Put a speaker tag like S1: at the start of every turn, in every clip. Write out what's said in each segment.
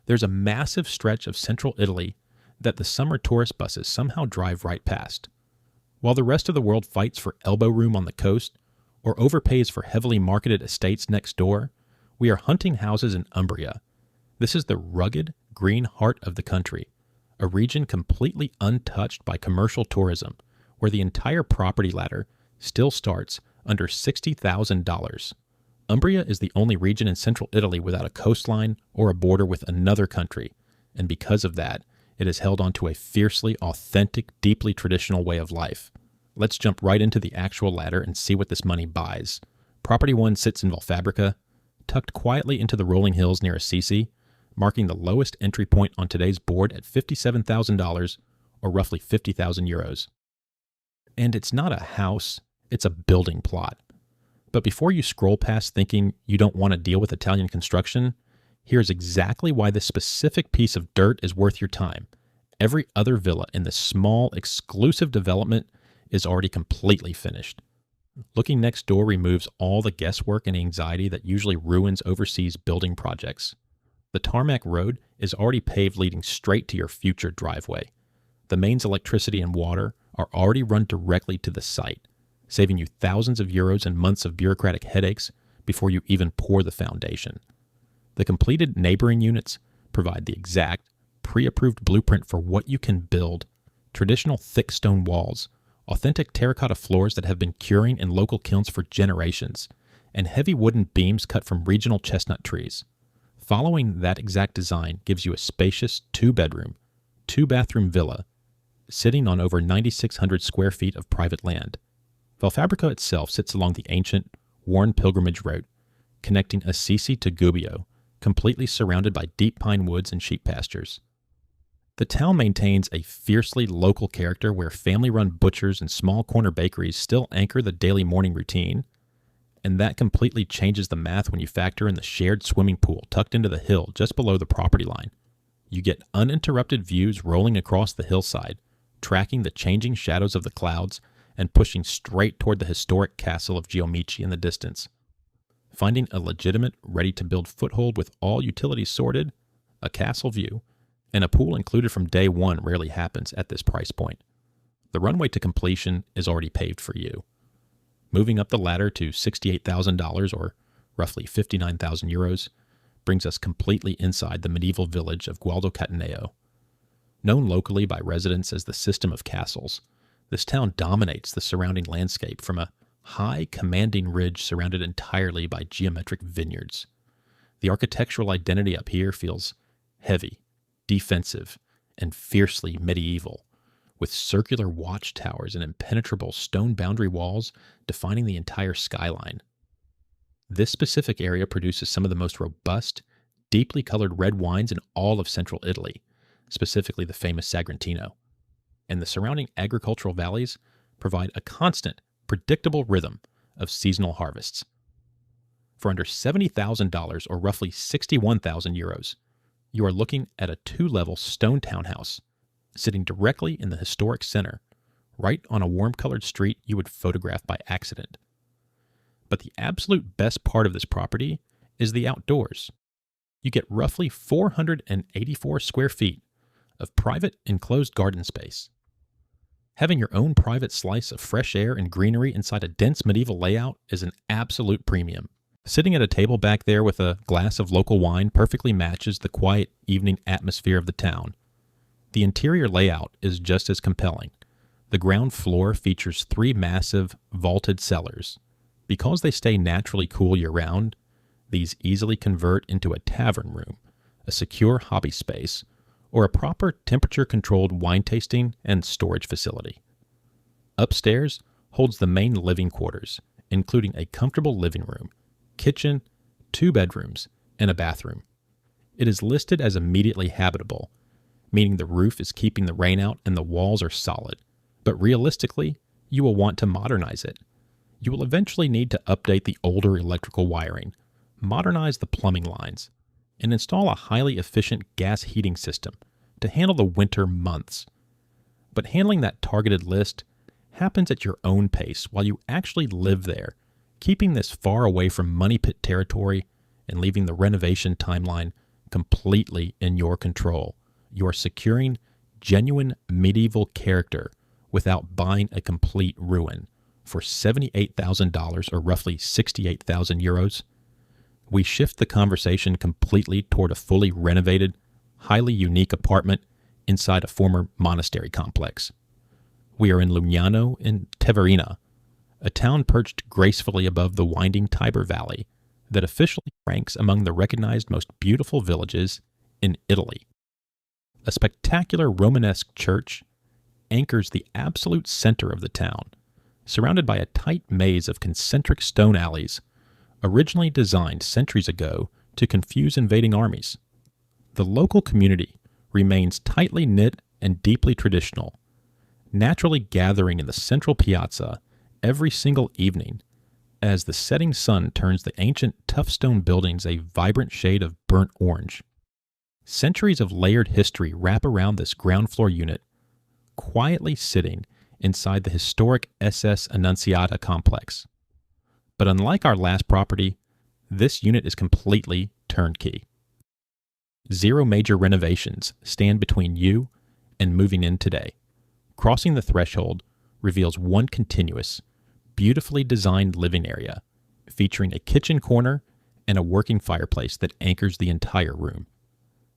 S1: There's a massive stretch of central Italy that the summer tourist buses somehow drive right past. While the rest of the world fights for elbow room on the coast or overpays for heavily marketed estates next door, we are hunting houses in Umbria. This is the rugged, green heart of the country, a region completely untouched by commercial tourism, where the entire property ladder still starts under $60,000. Umbria is the only region in central Italy without a coastline or a border with another country, and because of that, it is held onto a fiercely authentic, deeply traditional way of life. Let's jump right into the actual ladder and see what this money buys. Property 1 sits in Vabria, tucked quietly into the rolling hills near Assisi, marking the lowest entry point on today's board at $57,000, or roughly 50,000 euros. And it's not a house, it's a building plot. But before you scroll past thinking you don't want to deal with Italian construction, here's exactly why this specific piece of dirt is worth your time. Every other villa in this small, exclusive development is already completely finished. Looking next door removes all the guesswork and anxiety that usually ruins overseas building projects. The tarmac road is already paved leading straight to your future driveway. The mains electricity and water are already run directly to the site, saving you thousands of euros and months of bureaucratic headaches before you even pour the foundation. The completed neighboring units provide the exact, pre-approved blueprint for what you can build: traditional thick stone walls, authentic terracotta floors that have been curing in local kilns for generations, and heavy wooden beams cut from regional chestnut trees. Following that exact design gives you a spacious 2-bedroom, 2-bathroom villa sitting on over 9,600 square feet of private land. Vabria itself sits along the ancient, worn pilgrimage route, connecting Assisi to Gubbio, completely surrounded by deep pine woods and sheep pastures. The town maintains a fiercely local character where family-run butchers and small corner bakeries still anchor the daily morning routine, and that completely changes the math when you factor in the shared swimming pool tucked into the hill just below the property line. You get uninterrupted views rolling across the hillside, tracking the changing shadows of the clouds and pushing straight toward the historic castle of Geomici in the distance. Finding a legitimate, ready-to-build foothold with all utilities sorted, a castle view, and a pool included from day one rarely happens at this price point. The runway to completion is already paved for you. Moving up the ladder to $68,000, or roughly 59,000 euros, brings us completely inside the medieval village of Gualdo Catineo. Known locally by residents as the System of Castles, this town dominates the surrounding landscape from a high, commanding ridge surrounded entirely by geometric vineyards. The architectural identity up here feels heavy, defensive, and fiercely medieval, with circular watchtowers and impenetrable stone boundary walls defining the entire skyline. This specific area produces some of the most robust, deeply colored red wines in all of central Italy, specifically the famous Sagrantino. And the surrounding agricultural valleys provide a constant, predictable rhythm of seasonal harvests. For under $70,000, or roughly 61,000 euros, you are looking at a 2-level stone townhouse sitting directly in the historic center, right on a warm-colored street you would photograph by accident. But the absolute best part of this property is the outdoors. You get roughly 484 square feet of private enclosed garden space. Having your own private slice of fresh air and greenery inside a dense medieval layout is an absolute premium. Sitting at a table back there with a glass of local wine perfectly matches the quiet evening atmosphere of the town. The interior layout is just as compelling. The ground floor features 3 massive, vaulted cellars. Because they stay naturally cool year-round, these easily convert into a tavern room, a secure hobby space, or a proper temperature-controlled wine tasting and storage facility. Upstairs holds the main living quarters, including a comfortable living room, kitchen, 2 bedrooms, and a bathroom. It is listed as immediately habitable, meaning the roof is keeping the rain out and the walls are solid, but realistically, you will want to modernize it. You will eventually need to update the older electrical wiring, modernize the plumbing lines, and install a highly efficient gas heating system to handle the winter months. But handling that targeted list happens at your own pace while you actually live there, keeping this far away from money pit territory and leaving the renovation timeline completely in your control. You're securing genuine medieval character without buying a complete ruin. For $78,000 or roughly 68,000 euros, we shift the conversation completely toward a fully renovated, highly unique apartment inside a former monastery complex. We are in Lugnano in Teverina, a town perched gracefully above the winding Tiber Valley that officially ranks among the recognized most beautiful villages in Italy. A spectacular Romanesque church anchors the absolute center of the town, surrounded by a tight maze of concentric stone alleys, originally designed centuries ago to confuse invading armies. The local community remains tightly knit and deeply traditional, naturally gathering in the central piazza every single evening as the setting sun turns the ancient tough stone buildings a vibrant shade of burnt orange. Centuries of layered history wrap around this ground floor unit, quietly sitting inside the historic SS Annunziata complex. But unlike our last property, this unit is completely turnkey. 0 major renovations stand between you and moving in today. Crossing the threshold reveals one continuous, beautifully designed living area, featuring a kitchen corner and a working fireplace that anchors the entire room.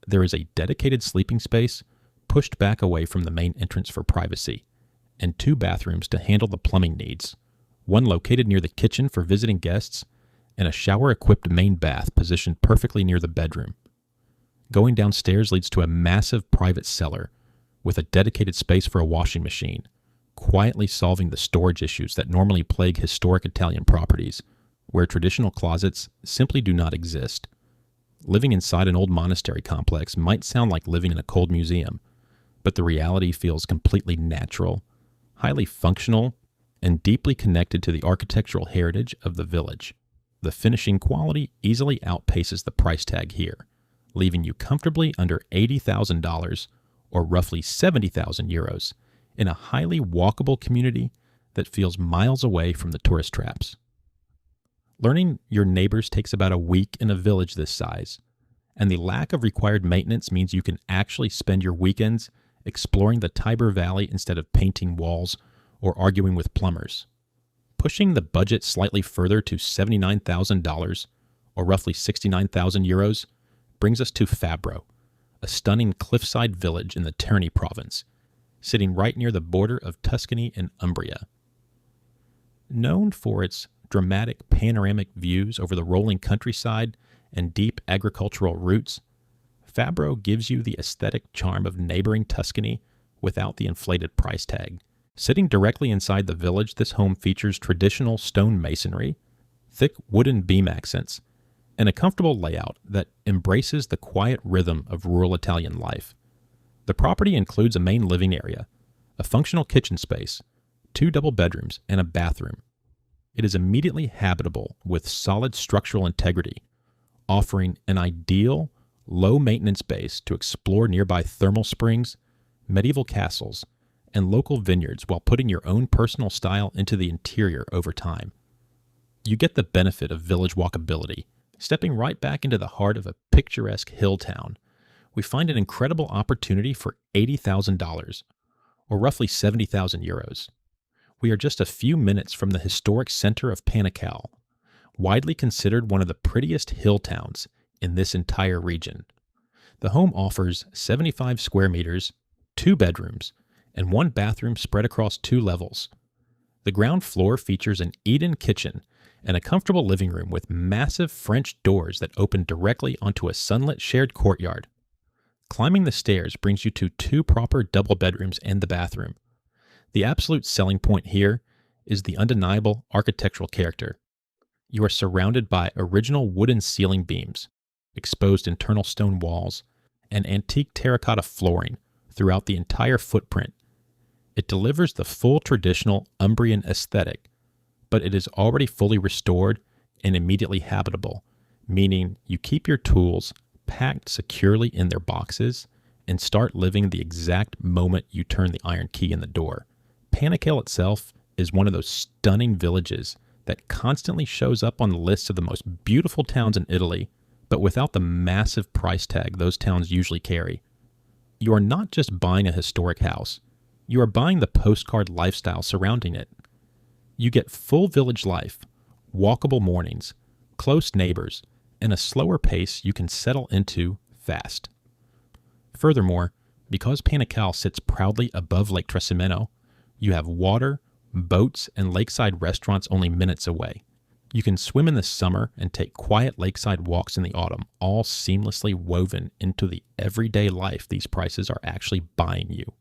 S1: There is a dedicated sleeping space pushed back away from the main entrance for privacy, and 2 bathrooms to handle the plumbing needs, one located near the kitchen for visiting guests, and a shower-equipped main bath positioned perfectly near the bedroom. Going downstairs leads to a massive private cellar with a dedicated space for a washing machine, quietly solving the storage issues that normally plague historic Italian properties, where traditional closets simply do not exist. Living inside an old monastery complex might sound like living in a cold museum, but the reality feels completely natural, highly functional, and deeply connected to the architectural heritage of the village. The finishing quality easily outpaces the price tag here, leaving you comfortably under $80,000 or roughly 70,000 euros in a highly walkable community that feels miles away from the tourist traps. Learning your neighbors takes about a week in a village this size, and the lack of required maintenance means you can actually spend your weekends exploring the Tiber Valley instead of painting walls or arguing with plumbers. Pushing the budget slightly further to $79,000, or roughly 69,000 euros, brings us to Fabro, a stunning cliffside village in the Terni province, sitting right near the border of Tuscany and Umbria. Known for its dramatic panoramic views over the rolling countryside and deep agricultural roots, Fabro gives you the aesthetic charm of neighboring Tuscany without the inflated price tag. Sitting directly inside the village, this home features traditional stone masonry, thick wooden beam accents, and a comfortable layout that embraces the quiet rhythm of rural Italian life. The property includes a main living area, a functional kitchen space, 2 double bedrooms, and a bathroom. It is immediately habitable with solid structural integrity, offering an ideal, low-maintenance base to explore nearby thermal springs, medieval castles, and local vineyards while putting your own personal style into the interior over time. You get the benefit of village walkability. Stepping right back into the heart of a picturesque hill town, we find an incredible opportunity for $80,000, or roughly 70,000 euros. We are just a few minutes from the historic center of Panacal, widely considered one of the prettiest hill towns in this entire region. The home offers 75 square meters, 2 bedrooms, and 1 bathroom spread across 2 levels. The ground floor features an eat-in kitchen and a comfortable living room with massive French doors that open directly onto a sunlit shared courtyard. Climbing the stairs brings you to 2 proper double bedrooms and the bathroom. The absolute selling point here is the undeniable architectural character. You are surrounded by original wooden ceiling beams, exposed internal stone walls, and antique terracotta flooring throughout the entire footprint. It delivers the full traditional Umbrian aesthetic, but it is already fully restored and immediately habitable, meaning you keep your tools packed securely in their boxes and start living the exact moment you turn the iron key in the door. Panacal itself is one of those stunning villages that constantly shows up on the list of the most beautiful towns in Italy but without the massive price tag those towns usually carry. You are not just buying a historic house, you are buying the postcard lifestyle surrounding it. You get full village life, walkable mornings, close neighbors, and a slower pace you can settle into fast. Furthermore, because Panacal sits proudly above Lake Trasimeno, you have water, boats, and lakeside restaurants only minutes away. You can swim in the summer and take quiet lakeside walks in the autumn, all seamlessly woven into the everyday life these prices are actually buying you.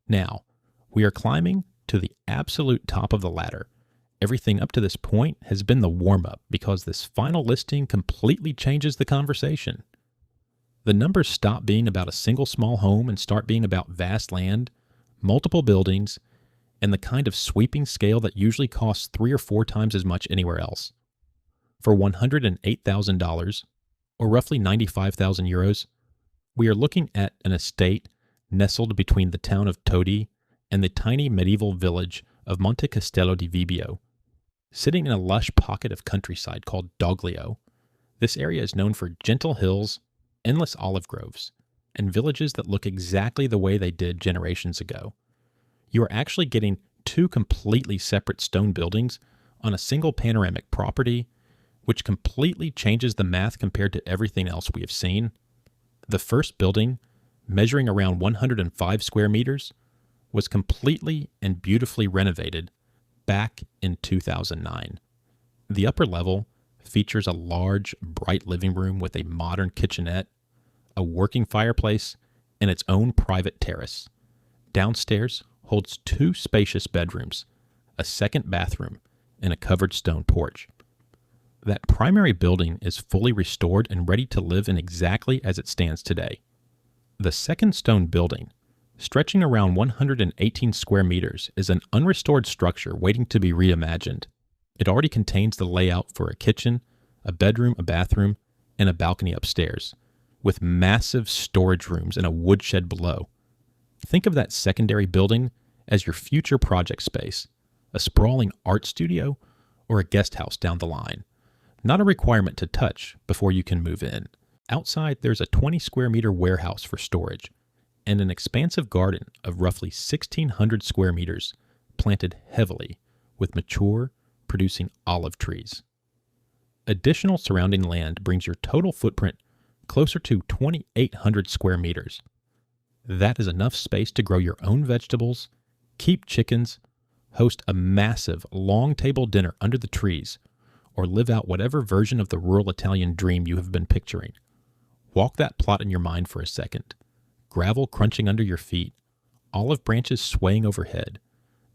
S1: Now, we are climbing to the absolute top of the ladder. Everything up to this point has been the warm-up because this final listing completely changes the conversation. The numbers stop being about a single small home and start being about vast land, multiple buildings, and the kind of sweeping scale that usually costs 3 or 4 times as much anywhere else. For $108,000, or roughly 95,000 euros, we are looking at an estate nestled between the town of Toadi and the tiny medieval village of Monte Castello di Vibio. Sitting in a lush pocket of countryside called Doglio, this area is known for gentle hills, endless olive groves, and villages that look exactly the way they did generations ago. You are actually getting 2 completely separate stone buildings on a single panoramic property, which completely changes the math compared to everything else we have seen. The first building, measuring around 105 square meters, was completely and beautifully renovated back in 2009. The upper level features a large, bright living room with a modern kitchenette, a working fireplace, and its own private terrace. Downstairs holds 2 spacious bedrooms, a second bathroom, and a covered stone porch. That primary building is fully restored and ready to live in exactly as it stands today. The second stone building, stretching around 118 square meters, is an unrestored structure waiting to be reimagined. It already contains the layout for a kitchen, a bedroom, a bathroom, and a balcony upstairs, with massive storage rooms and a woodshed below. Think of that secondary building as your future project space, a sprawling art studio, or a guest house down the line. Not a requirement to touch before you can move in. Outside, there's a 20 square meter warehouse for storage, and an expansive garden of roughly 1,600 square meters, planted heavily with mature, producing olive trees. Additional surrounding land brings your total footprint closer to 2,800 square meters. That is enough space to grow your own vegetables, keep chickens, host a massive, long-table dinner under the trees, or live out whatever version of the rural Italian dream you have been picturing. Walk that plot in your mind for a second. Gravel crunching under your feet, olive branches swaying overhead,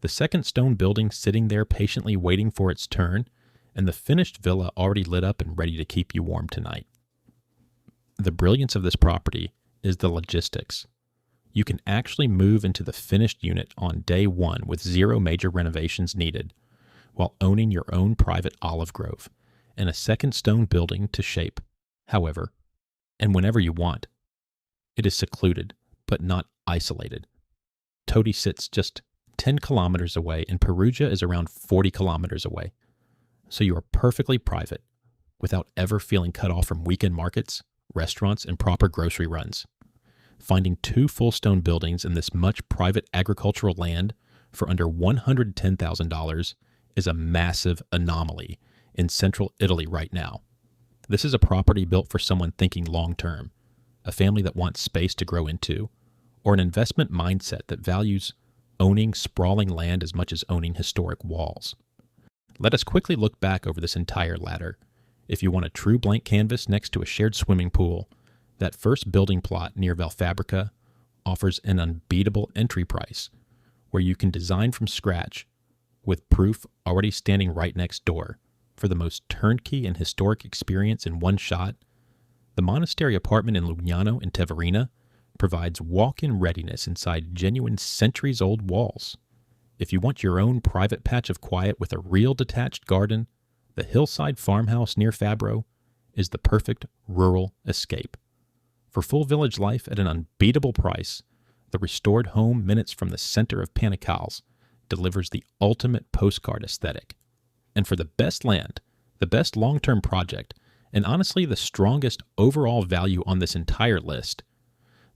S1: the second stone building sitting there patiently waiting for its turn, and the finished villa already lit up and ready to keep you warm tonight. The brilliance of this property is the logistics. You can actually move into the finished unit on day 1 with 0 major renovations needed, while owning your own private olive grove and a second stone building to shape, however, and whenever you want. It is secluded, but not isolated. Toadi sits just 10 kilometers away, and Perugia is around 40 kilometers away. So you are perfectly private, without ever feeling cut off from weekend markets, restaurants, and proper grocery runs. Finding 2 full stone buildings in this much private agricultural land for under $110,000 is a massive anomaly in central Italy right now. This is a property built for someone thinking long-term, a family that wants space to grow into, or an investment mindset that values owning sprawling land as much as owning historic walls. Let us quickly look back over this entire ladder. If you want a true blank canvas next to a shared swimming pool, that first building plot near Valfabrica offers an unbeatable entry price, where you can design from scratch, with proof already standing right next door, for the most turnkey and historic experience in one shot. The Monastery apartment in Lugnano in Teverina provides walk-in readiness inside genuine centuries-old walls. If you want your own private patch of quiet with a real detached garden, the Hillside Farmhouse near Fabro is the perfect rural escape. For full village life at an unbeatable price, the restored home minutes from the center of Panacals delivers the ultimate postcard aesthetic. And for the best land, the best long-term project, and honestly the strongest overall value on this entire list.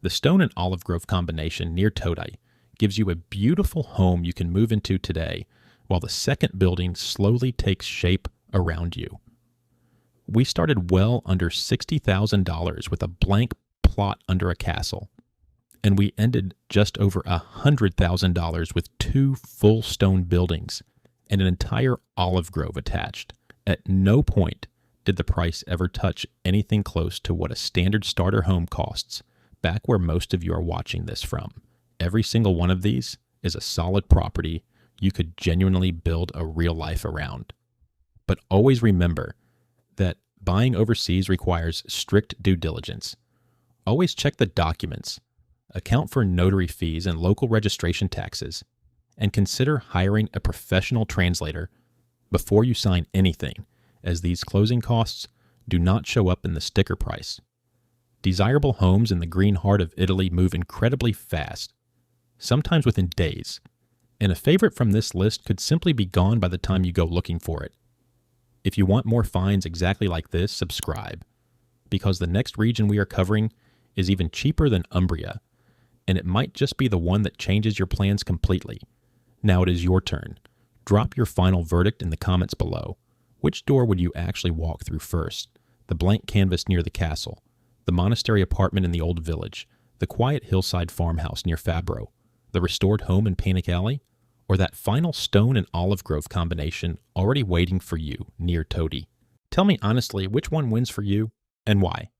S1: The stone and olive grove combination near Toadi gives you a beautiful home you can move into today, while the second building slowly takes shape around you. We started well under $60,000 with a blank plot under a castle, and we ended just over $100,000 with 2 full stone buildings and an entire olive grove attached. At no point did the price ever touch anything close to what a standard starter home costs back where most of you are watching this from. Every single one of these is a solid property you could genuinely build a real life around. But always remember that buying overseas requires strict due diligence. Always check the documents, account for notary fees and local registration taxes, and consider hiring a professional translator before you sign anything, as these closing costs do not show up in the sticker price. Desirable homes in the green heart of Italy move incredibly fast, sometimes within days, and a favorite from this list could simply be gone by the time you go looking for it. If you want more finds exactly like this, subscribe, because the next region we are covering is even cheaper than Umbria, and it might just be the one that changes your plans completely. Now it is your turn. Drop your final verdict in the comments below. Which door would you actually walk through first? The blank canvas near the castle, the monastery apartment in the old village, the quiet hillside farmhouse near Fabro, the restored home in Panacal, or that final stone and olive grove combination already waiting for you near Toadi? Tell me honestly which one wins for you and why.